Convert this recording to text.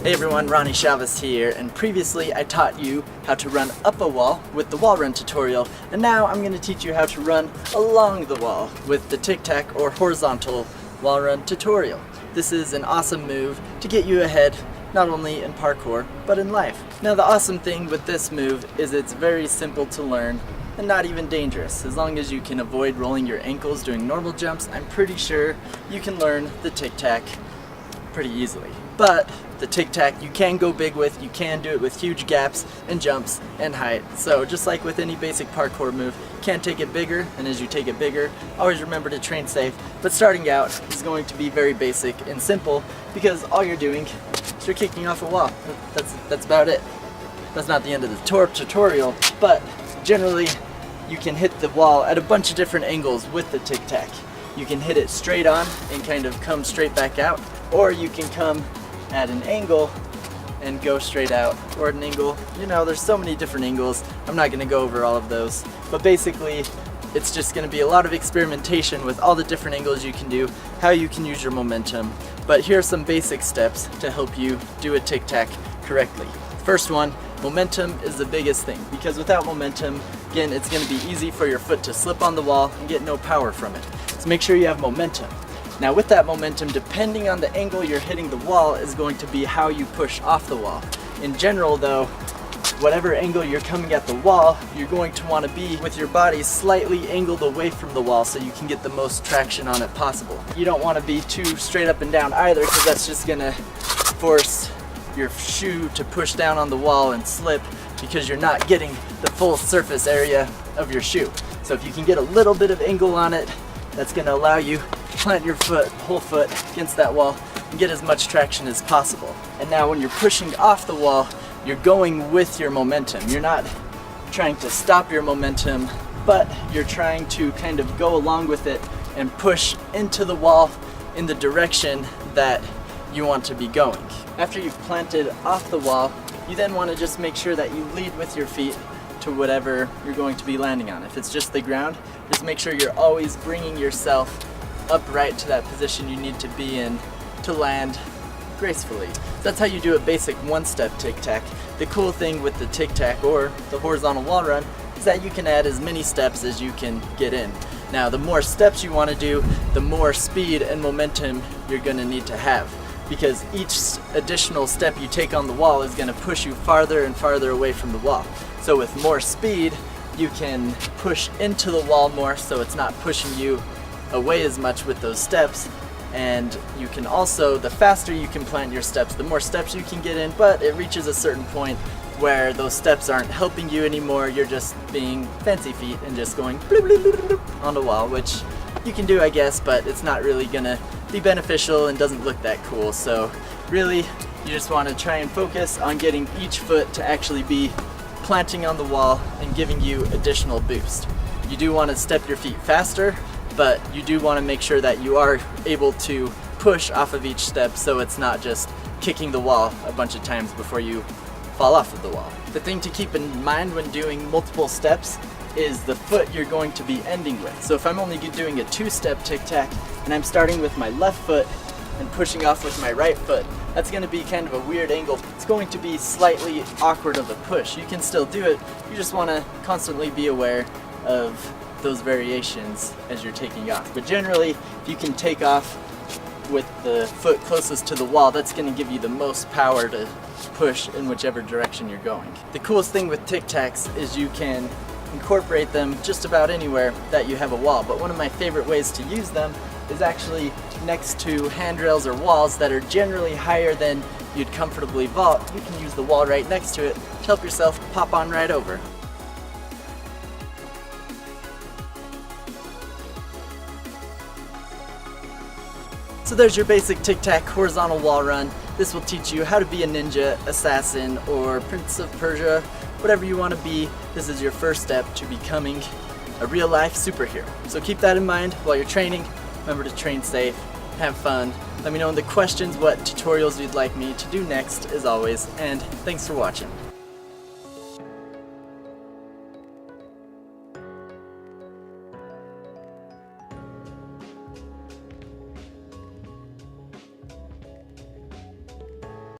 Hey everyone, Ronnie Chavez here, and previously I taught you how to run up a wall with the wall run tutorial, and now I'm going to teach you how to run along the wall with the tic-tac or horizontal wall run tutorial. This is an awesome move to get you ahead not only in parkour, but in life. Now the awesome thing with this move is it's very simple to learn and not even dangerous. As long as you can avoid rolling your ankles doing normal jumps, I'm pretty sure you can learn the tic-tac pretty easily. But the tic-tac you can go big with, you can do it with huge gaps and jumps and height. So just like with any basic parkour move, you can take it bigger, and as you take it bigger, always remember to train safe. But starting out is going to be very basic and simple because all you're doing is you're kicking off a wall. That's about it. That's not the end of the tutorial, but generally you can hit the wall at a bunch of different angles with the tic-tac. You can hit it straight on and kind of come straight back out, or you can come at an angle and go straight out, or at an angle. You know, there's so many different angles. I'm not going to go over all of those, but basically it's just going to be a lot of experimentation with all the different angles you can do, how you can use your momentum. But here are some basic steps to help you do a tic-tac correctly. First one, momentum is the biggest thing, because without momentum, again, it's going to be easy for your foot to slip on the wall and get no power from it. So make sure you have momentum. Now with that momentum, depending on the angle you're hitting the wall is going to be how you push off the wall. In general though, whatever angle you're coming at the wall, you're going to want to be with your body slightly angled away from the wall so you can get the most traction on it possible. You don't want to be too straight up and down either, because that's just going to force your shoe to push down on the wall and slip, because you're not getting the full surface area of your shoe. So if you can get a little bit of angle on it, that's going to allow you to plant your whole foot against that wall and get as much traction as possible. And now when you're pushing off the wall, you're going with your momentum. You're not trying to stop your momentum, but you're trying to kind of go along with it and push into the wall in the direction that you want to be going. After you've planted off the wall, you then want to just make sure that you lead with your feet to whatever you're going to be landing on. If it's just the ground, just make sure you're always bringing yourself upright to that position you need to be in to land gracefully. That's how you do a basic one-step tic-tac. The cool thing with the tic-tac or the horizontal wall run is that you can add as many steps as you can get in. Now the more steps you want to do, the more speed and momentum you're going to need to have, because each additional step you take on the wall is going to push you farther and farther away from the wall. So with more speed, you can push into the wall more, so it's not pushing you away as much with those steps. And you can also, the faster you can plant your steps, the more steps you can get in, but it reaches a certain point where those steps aren't helping you anymore. You're just being fancy feet and just going bloop, bloop, bloop, bloop on the wall, which you can do, I guess, but it's not really gonna be beneficial and doesn't look that cool. So really, you just want to try and focus on getting each foot to actually be planting on the wall and giving you additional boost. You do want to step your feet faster, but you do want to make sure that you are able to push off of each step, so it's not just kicking the wall a bunch of times before you fall off of the wall. The thing to keep in mind when doing multiple steps is the foot you're going to be ending with. So if I'm only doing a two-step tic-tac and I'm starting with my left foot and pushing off with my right foot, that's going to be kind of a weird angle. It's going to be slightly awkward of a push. You can still do it, you just want to constantly be aware of those variations as you're taking off. But generally, if you can take off with the foot closest to the wall, that's going to give you the most power to push in whichever direction you're going. The coolest thing with tic-tacs is you can incorporate them just about anywhere that you have a wall, but one of my favorite ways to use them is actually next to handrails or walls that are generally higher than you'd comfortably vault. You can use the wall right next to it to help yourself pop on right over. So there's your basic tic-tac horizontal wall run. This will teach you how to be a ninja, assassin, or Prince of Persia, whatever you want to be. This is your first step to becoming a real-life superhero. So keep that in mind while you're training. Remember to train safe, have fun. Let me know in the questions what tutorials you'd like me to do next, as always, and thanks for watching.